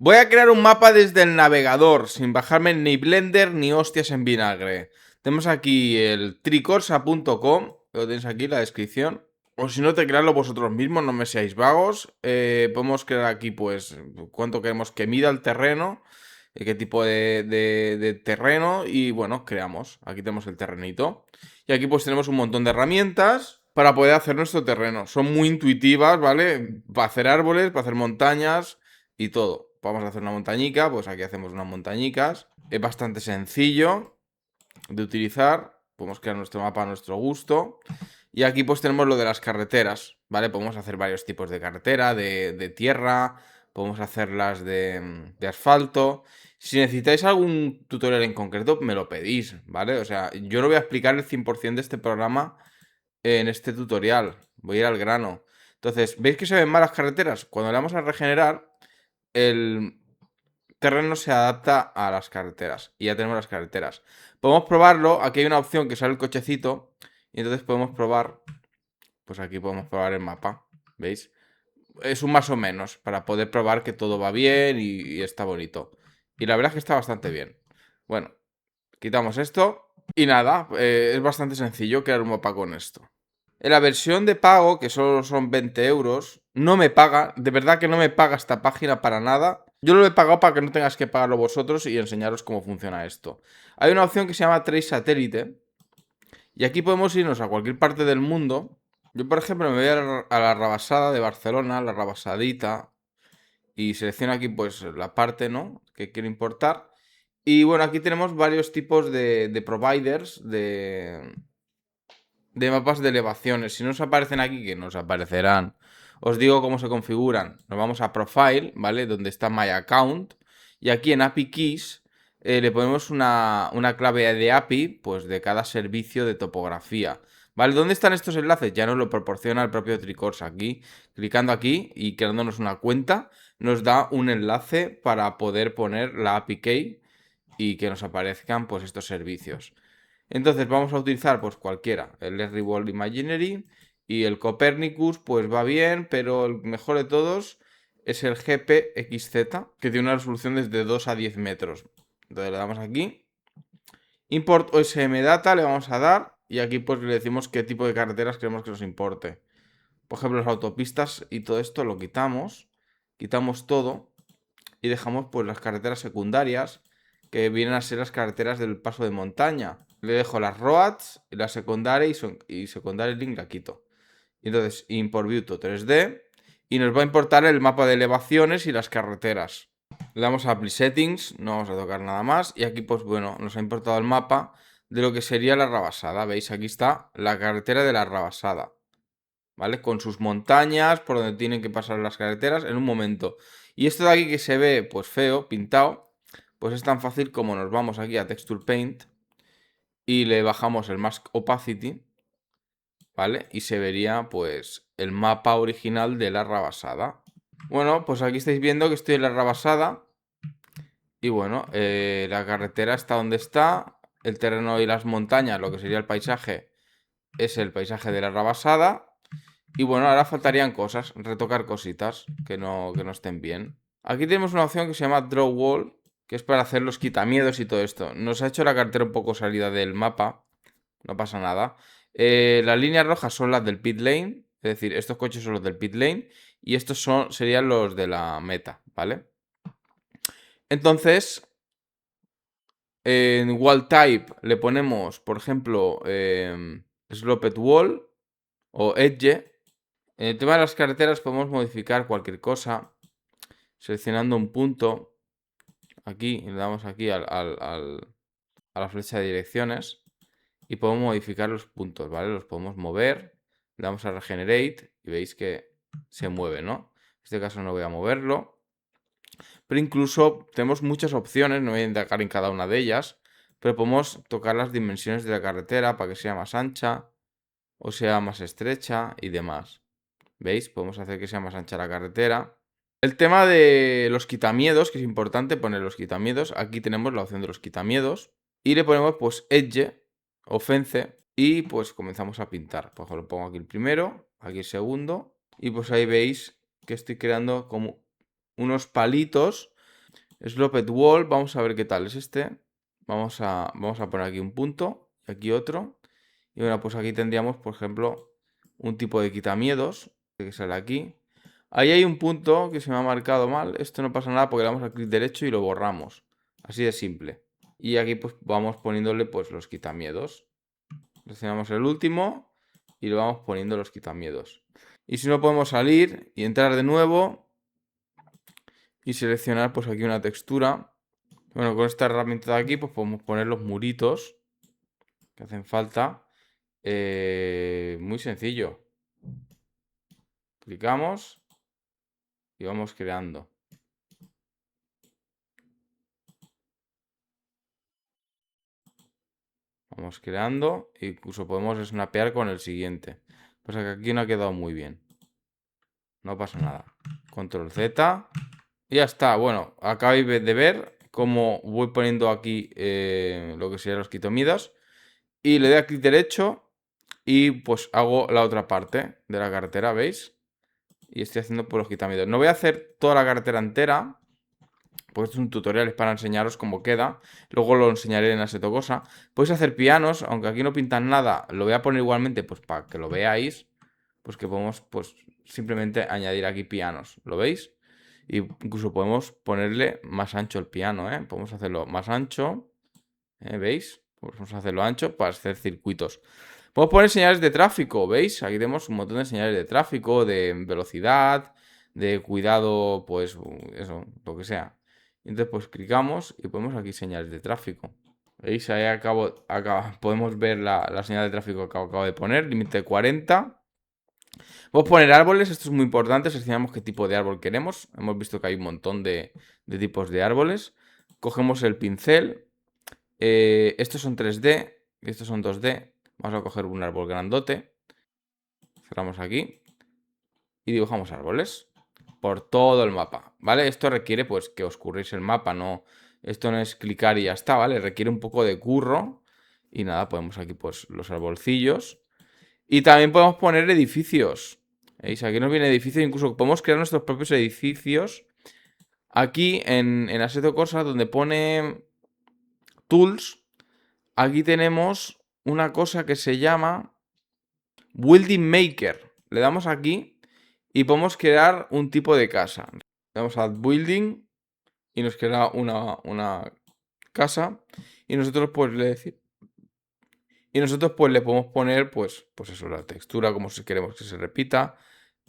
Voy a crear un mapa desde el navegador, sin bajarme ni Blender ni hostias en vinagre. Tenemos aquí el tricorsa.com, lo tenéis aquí en la descripción. O si no, te creadlo vosotros mismos, no me seáis vagos. Podemos crear aquí, pues, cuánto queremos que mida el terreno, qué tipo de terreno, y bueno, creamos. Aquí tenemos el terrenito. Y aquí pues tenemos un montón de herramientas para poder hacer nuestro terreno. Son muy intuitivas, ¿vale? Para hacer árboles, para hacer montañas y todo. Vamos a hacer una montañica, pues aquí hacemos unas montañicas. Es bastante sencillo de utilizar. Podemos crear nuestro mapa a nuestro gusto. Y aquí pues tenemos lo de las carreteras, ¿vale? Podemos hacer varios tipos de carretera, de tierra, podemos hacerlas de asfalto. Si necesitáis algún tutorial en concreto, me lo pedís, ¿vale? O sea, yo no voy a explicar el 100% de este programa en este tutorial. Voy a ir al grano. Entonces, ¿veis que se ven mal las carreteras? Cuando le damos a regenerar, el terreno se adapta a las carreteras. Y ya tenemos las carreteras. Podemos probarlo. Aquí hay una opción que sale el cochecito. Y entonces podemos probar. Pues aquí podemos probar el mapa. ¿Veis? Es un más o menos. Para poder probar que todo va bien y está bonito. Y la verdad es que está bastante bien. Bueno, quitamos esto. Y nada, es bastante sencillo crear un mapa con esto. En la versión de pago, que solo son 20 euros, no me paga, de verdad que no me paga esta página para nada. Yo lo he pagado para que no tengáis que pagarlo vosotros y enseñaros cómo funciona esto. Hay una opción que se llama Trace Satélite y aquí podemos irnos a cualquier parte del mundo. Yo, por ejemplo, me voy a la Rabasada de Barcelona, la Rabasadita, y selecciono aquí pues la parte, ¿no?, que quiero importar. Y bueno, aquí tenemos varios tipos de providers de mapas de elevaciones. Si no os aparecen aquí, que nos aparecerán, os digo cómo se configuran. Nos vamos a Profile, ¿vale? Donde está My Account. Y aquí en API Keys le ponemos una clave de API, pues de cada servicio de topografía. ¿Vale? ¿Dónde están estos enlaces? Ya nos lo proporciona el propio Tricorsa. Aquí, clicando aquí y creándonos una cuenta, nos da un enlace para poder poner la API Key y que nos aparezcan pues estos servicios. Entonces vamos a utilizar pues cualquiera, el Larry World Imaginary y el Copernicus pues va bien, pero el mejor de todos es el GPXZ, que tiene una resolución desde 2 a 10 metros. Entonces le damos aquí, Import OSM Data, le vamos a dar y aquí pues le decimos qué tipo de carreteras queremos que nos importe. Por ejemplo, las autopistas y todo esto lo quitamos todo y dejamos pues las carreteras secundarias, que vienen a ser las carreteras del paso de montaña. Le dejo las roads y la secundaria y secondary link la quito. Y entonces import view to 3D y nos va a importar el mapa de elevaciones y las carreteras. Le damos a Apply Settings, no vamos a tocar nada más. Y aquí pues bueno, nos ha importado el mapa de lo que sería la Rabasada. ¿Veis? Aquí está la carretera de la Rabasada, ¿vale? Con sus montañas, por donde tienen que pasar las carreteras en un momento. Y esto de aquí que se ve pues feo, pintado, pues es tan fácil como nos vamos aquí a Texture Paint y le bajamos el Mask Opacity, ¿vale? Y se vería pues el mapa original de la Rabasada. Bueno, pues aquí estáis viendo que estoy en la Rabasada. Y bueno, la carretera está donde está. El terreno y las montañas, lo que sería el paisaje, es el paisaje de la Rabasada. Y bueno, ahora faltarían cosas, retocar cositas que no estén bien. Aquí tenemos una opción que se llama Draw Wall, que es para hacer los quitamiedos y todo esto. Nos ha hecho la carretera un poco salida del mapa, no pasa nada. Las líneas rojas son las del pit lane, es decir, estos coches son los del pit lane y estos serían los de la meta, ¿vale? Entonces, en wall type le ponemos, por ejemplo, sloped wall o edge. En el tema de las carreteras podemos modificar cualquier cosa seleccionando un punto. Aquí le damos aquí a la flecha de direcciones y podemos modificar los puntos, ¿vale? Los podemos mover, le damos a Regenerate y veis que se mueve, ¿no? En este caso no voy a moverlo. Pero incluso tenemos muchas opciones, no voy a indicar en cada una de ellas, pero podemos tocar las dimensiones de la carretera para que sea más ancha o sea más estrecha y demás. ¿Veis? Podemos hacer que sea más ancha la carretera. El tema de los quitamiedos, que es importante poner los quitamiedos. Aquí tenemos la opción de los quitamiedos. Y le ponemos pues Edge o Fence. Y pues comenzamos a pintar. Por ejemplo, pongo aquí el primero, aquí el segundo. Y pues ahí veis que estoy creando como unos palitos Sloped Wall, vamos a ver qué tal es este. Vamos a poner aquí un punto, y aquí otro. Y bueno, pues aquí tendríamos, por ejemplo, un tipo de quitamiedos, que sale aquí. Ahí hay un punto que se me ha marcado mal. Esto no pasa nada porque le damos al clic derecho y lo borramos. Así de simple. Y aquí pues vamos poniéndole pues los quitamiedos. Seleccionamos el último y le vamos poniendo los quitamiedos. Y si no, podemos salir y entrar de nuevo y seleccionar pues aquí una textura. Bueno, con esta herramienta de aquí pues podemos poner los muritos que hacen falta. Muy sencillo. Clicamos y vamos creando. Vamos creando e incluso podemos snapear con el siguiente. Pues aquí no ha quedado muy bien. No pasa nada. Control Z. Y ya está. Bueno, acabáis de ver cómo voy poniendo aquí lo que serían los quitomidas. Y le doy a clic derecho y pues hago la otra parte de la cartera, ¿veis? Y estoy haciendo por los quitamientos. No voy a hacer toda la cartera entera, pues esto es un tutorial, es para enseñaros cómo queda. Luego lo enseñaré en Assetto Corsa. Podéis hacer pianos, aunque aquí no pintan nada, lo voy a poner igualmente, pues para que lo veáis. Pues que podemos, pues simplemente añadir aquí pianos, ¿lo veis? Y incluso podemos ponerle más ancho el piano, ¿eh? Podemos hacerlo más ancho, ¿veis? Pues vamos a hacerlo ancho para hacer circuitos. Podemos poner señales de tráfico, ¿veis? Aquí tenemos un montón de señales de tráfico, de velocidad, de cuidado, pues eso, lo que sea. Entonces pues clicamos y ponemos aquí señales de tráfico. ¿Veis? Ahí podemos ver la señal de tráfico que acabo de poner, límite 40. Podemos poner árboles, esto es muy importante, seleccionamos qué tipo de árbol queremos. Hemos visto que hay un montón de tipos de árboles. Cogemos el pincel. Estos son 3D y estos son 2D. Vamos a coger un árbol grandote. Cerramos aquí. Y dibujamos árboles por todo el mapa, ¿vale? Esto requiere pues que os curréis el mapa, no... Esto no es clicar y ya está, ¿vale? Requiere un poco de curro. Y nada, ponemos aquí pues los arbolcillos. Y también podemos poner edificios. ¿Veis? Aquí nos viene edificios, incluso podemos crear nuestros propios edificios. Aquí en Assetto Corsa, donde pone Tools, aquí tenemos una cosa que se llama Building Maker. Le damos aquí y podemos crear un tipo de casa. Le damos a Building y nos crea una casa. Y nosotros pues le decimos... Y nosotros pues le podemos poner pues eso, la textura como si queremos que se repita,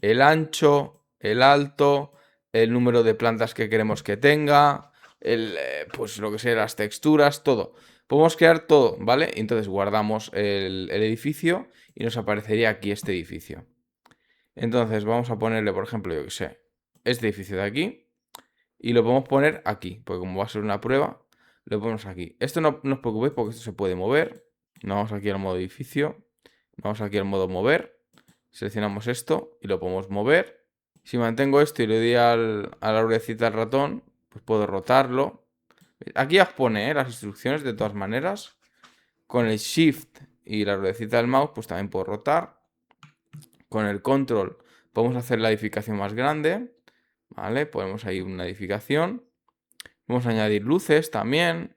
el ancho, el alto, el número de plantas que queremos que tenga, pues lo que sea, las texturas, todo. Podemos crear todo, ¿vale? Entonces guardamos el edificio y nos aparecería aquí este edificio. Entonces vamos a ponerle, por ejemplo, yo que sé, este edificio de aquí y lo podemos poner aquí, porque como va a ser una prueba, lo ponemos aquí. Esto no os preocupéis porque esto se puede mover. Nos vamos aquí al modo edificio, vamos aquí al modo mover, seleccionamos esto y lo podemos mover. Si mantengo esto y le doy a la ruedecita al ratón, pues puedo rotarlo. Aquí os pone las instrucciones de todas maneras. Con el Shift y la ruedecita del mouse, pues también puedo rotar. Con el Control podemos hacer la edificación más grande. ¿Vale? Ponemos ahí una edificación. Vamos a añadir luces también.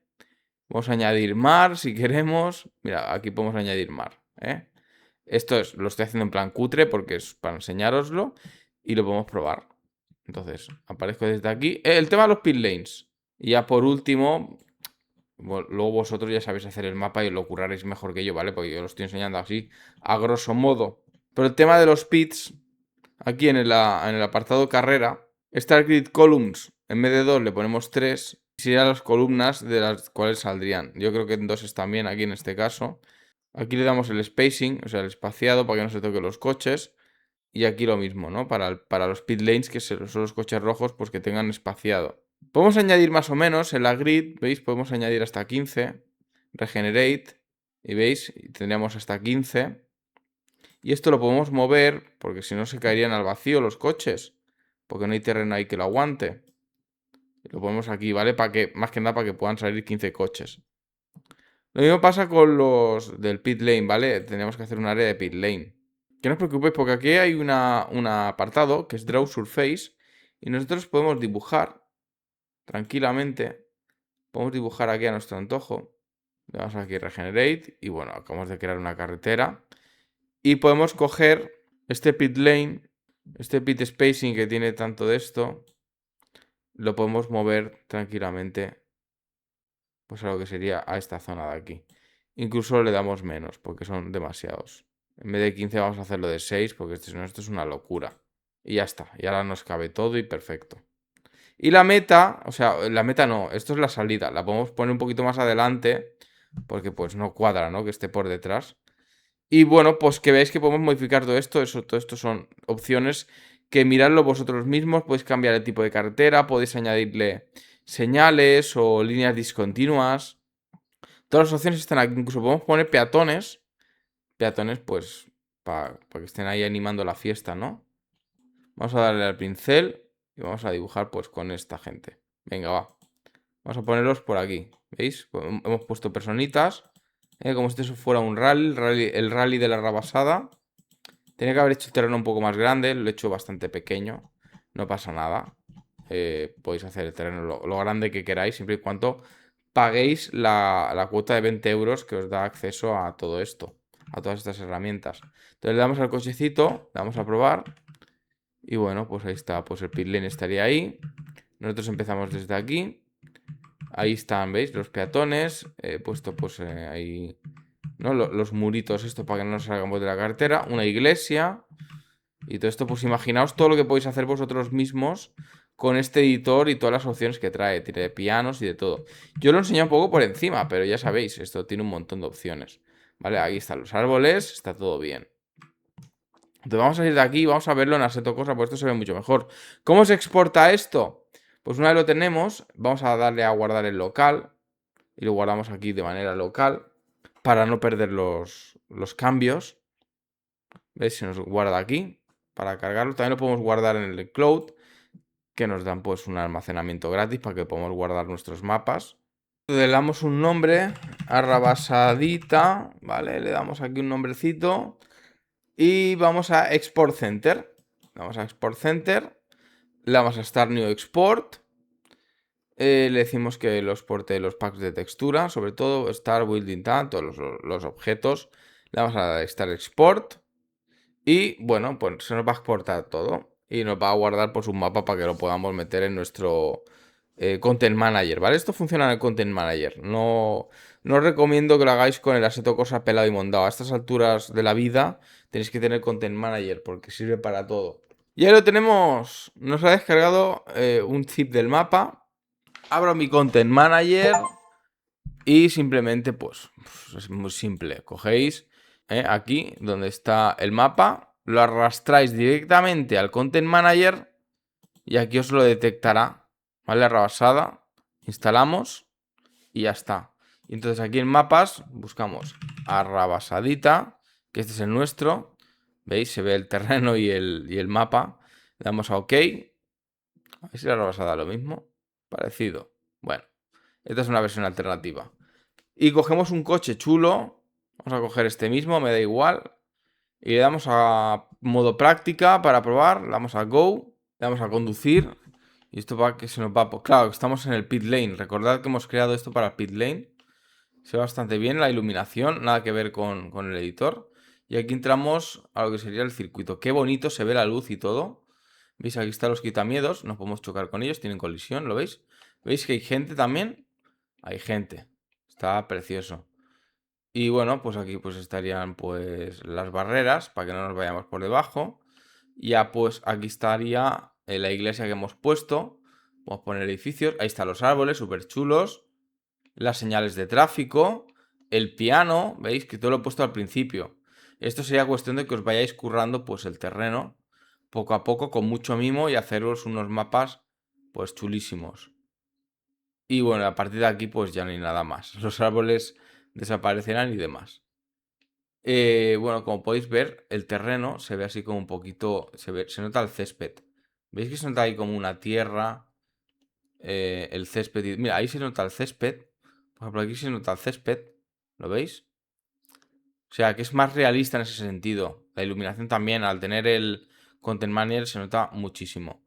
Vamos a añadir mar si queremos. Mira, aquí podemos añadir mar, ¿eh? Esto lo estoy haciendo en plan cutre porque es para enseñároslo y lo podemos probar. Entonces, aparezco desde aquí. El tema de los pit lanes. Y ya por último, luego vosotros ya sabéis hacer el mapa y lo curraréis mejor que yo, ¿vale? Porque yo lo estoy enseñando así, a grosso modo. Pero el tema de los pits, aquí en el apartado carrera, Start Grid Columns, en vez de 2 le ponemos 3. Serían las columnas de las cuales saldrían. Yo creo que en 2 están bien aquí en este caso. Aquí le damos el spacing, o sea, el espaciado para que no se toquen los coches. Y aquí lo mismo, ¿no? Para los pit lanes, que son los coches rojos, pues que tengan espaciado. Podemos añadir más o menos en la grid, ¿veis? Podemos añadir hasta 15. Regenerate. Y veis, tendríamos hasta 15. Y esto lo podemos mover, porque si no se caerían al vacío los coches. Porque no hay terreno ahí que lo aguante. Lo ponemos aquí, ¿vale? Para que, más que nada para que puedan salir 15 coches. Lo mismo pasa con los del pit lane, ¿vale? Tenemos que hacer un área de pit lane. Que no os preocupéis porque aquí hay un apartado que es Draw Surface y nosotros podemos dibujar tranquilamente. Podemos dibujar aquí a nuestro antojo. Le damos aquí Regenerate. Y bueno, acabamos de crear una carretera. Y podemos coger este pit lane, este pit spacing que tiene tanto de esto. Lo podemos mover tranquilamente. Pues a lo que sería a esta zona de aquí. Incluso le damos menos, porque son demasiados. En vez de 15 vamos a hacerlo de 6, porque esto es una locura. Y ya está. Y ahora nos cabe todo y perfecto. Y la meta, o sea, la meta no, esto es la salida. La podemos poner un poquito más adelante, porque pues no cuadra, ¿no? Que esté por detrás. Y bueno, pues que veáis que podemos modificar todo esto. Todo esto son opciones que miradlo vosotros mismos. Podéis cambiar el tipo de carretera, podéis añadirle señales o líneas discontinuas. Todas las opciones están aquí. Incluso podemos poner peatones. Peatones, pues, para que estén ahí animando la fiesta, ¿no? Vamos a darle al pincel y vamos a dibujar, pues, con esta gente. Venga, va. Vamos a ponerlos por aquí. ¿Veis? Pues hemos puesto personitas. Como si esto fuera un rally, el rally de la rabasada. Tenía que haber hecho el terreno un poco más grande. Lo he hecho bastante pequeño. No pasa nada. Podéis hacer el terreno lo grande que queráis, siempre y cuando paguéis la cuota de 20 euros que os da acceso a todo esto, a todas estas herramientas. Entonces le damos al cochecito, le damos a probar. Y bueno, pues ahí está, pues el pit lane estaría ahí. Nosotros empezamos desde aquí. Ahí están, ¿veis? Los peatones. He puesto pues ahí, ¿no? Los muritos, esto para que no nos salgamos de la carretera. Una iglesia. Y todo esto, pues imaginaos todo lo que podéis hacer vosotros mismos con este editor y todas las opciones que trae. Tiene de pianos y de todo. Yo lo enseño un poco por encima, pero ya sabéis, esto tiene un montón de opciones. Vale, aquí están los árboles, está todo bien. Entonces vamos a ir de aquí y vamos a verlo en Assetto Corsa, pues esto se ve mucho mejor. ¿Cómo se exporta esto? Pues una vez lo tenemos, vamos a darle a guardar en local. Y lo guardamos aquí de manera local para no perder los cambios. ¿Veis? Se nos guarda aquí para cargarlo. También lo podemos guardar en el cloud, que nos dan pues un almacenamiento gratis para que podamos guardar nuestros mapas. Le damos un nombre, Arrabasadita, ¿vale? Le damos aquí un nombrecito y vamos a Export Center. Vamos a Export Center, le vamos a Start New Export. Le decimos que lo exporte los packs de textura, sobre todo Start Building Tab, todos los objetos. Le vamos a dar Start Export. Y bueno, pues se nos va a exportar todo. Y nos va a guardar pues un mapa para que lo podamos meter en nuestro Content Manager, ¿vale? Esto funciona en el Content Manager. No os recomiendo que lo hagáis con el Assetto Corsa pelado y mondado. A estas alturas de la vida tenéis que tener Content Manager porque sirve para todo. Y ahí lo tenemos. Nos ha descargado un zip del mapa. Abro mi Content Manager y simplemente, pues, es muy simple. Cogéis aquí donde está el mapa, lo arrastráis directamente al Content Manager y aquí os lo detectará, ¿vale? Arrabasada, instalamos y ya está. Y entonces aquí en mapas buscamos Arrabasadita, que este es el nuestro. ¿Veis? Se ve el terreno y el mapa. Le damos a OK. A ver si la Arrabasada lo mismo. Parecido. Bueno. Esta es una versión alternativa. Y cogemos un coche chulo. Vamos a coger este mismo, me da igual. Y le damos a modo práctica para probar. Le damos a Go. Le damos a conducir. Y esto va que se nos va. Pues claro, estamos en el pit lane. Recordad que hemos creado esto para el pit lane. Se ve bastante bien la iluminación. Nada que ver con el editor. Y aquí entramos a lo que sería el circuito. Qué bonito se ve la luz y todo. ¿Veis? Aquí están los quitamiedos. No podemos chocar con ellos. Tienen colisión, ¿lo veis? ¿Veis que hay gente también? Hay gente. Está precioso. Y bueno, pues aquí pues estarían pues las barreras para que no nos vayamos por debajo. Ya pues aquí estaría la iglesia que hemos puesto. Vamos a poner edificios. Ahí están los árboles, súper chulos. Las señales de tráfico. El piano, ¿veis? Que todo lo he puesto al principio. Esto sería cuestión de que os vayáis currando pues el terreno poco a poco con mucho mimo y haceros unos mapas pues chulísimos. Y bueno, a partir de aquí pues ya no hay nada más. Los árboles desaparecerán y demás. Bueno, como podéis ver, el terreno se ve así como un poquito... Se nota el césped. ¿Veis que se nota ahí como una tierra? El césped... Mira, ahí se nota el césped. Por ejemplo, aquí se nota el césped. ¿Lo veis? O sea, que es más realista en ese sentido. La iluminación también, al tener el Content Manager, se nota muchísimo.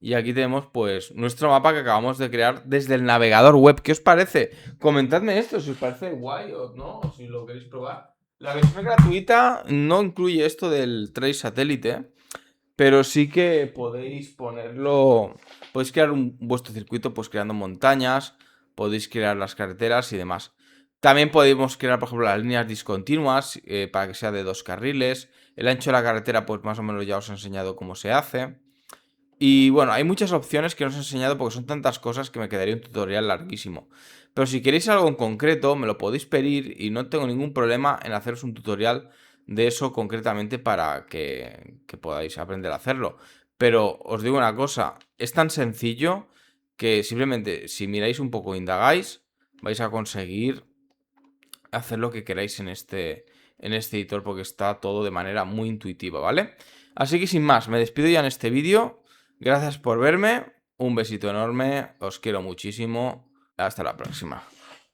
Y aquí tenemos pues nuestro mapa que acabamos de crear desde el navegador web. ¿Qué os parece? Comentadme esto, si os parece guay o no, o si lo queréis probar. La versión gratuita no incluye esto del Trace satélite, pero sí que podéis ponerlo, podéis crear vuestro circuito pues creando montañas, podéis crear las carreteras y demás. También podemos crear, por ejemplo, las líneas discontinuas para que sea de 2 carriles. El ancho de la carretera, pues más o menos ya os he enseñado cómo se hace. Y bueno, hay muchas opciones que no os he enseñado porque son tantas cosas que me quedaría un tutorial larguísimo. Pero si queréis algo en concreto, me lo podéis pedir y no tengo ningún problema en haceros un tutorial de eso concretamente para que podáis aprender a hacerlo. Pero os digo una cosa, es tan sencillo que simplemente si miráis un poco, indagáis, vais a conseguir hacer lo que queráis en este editor porque está todo de manera muy intuitiva, ¿vale? Así que sin más, me despido ya en este vídeo. Gracias por verme, un besito enorme, os quiero muchísimo, hasta la próxima.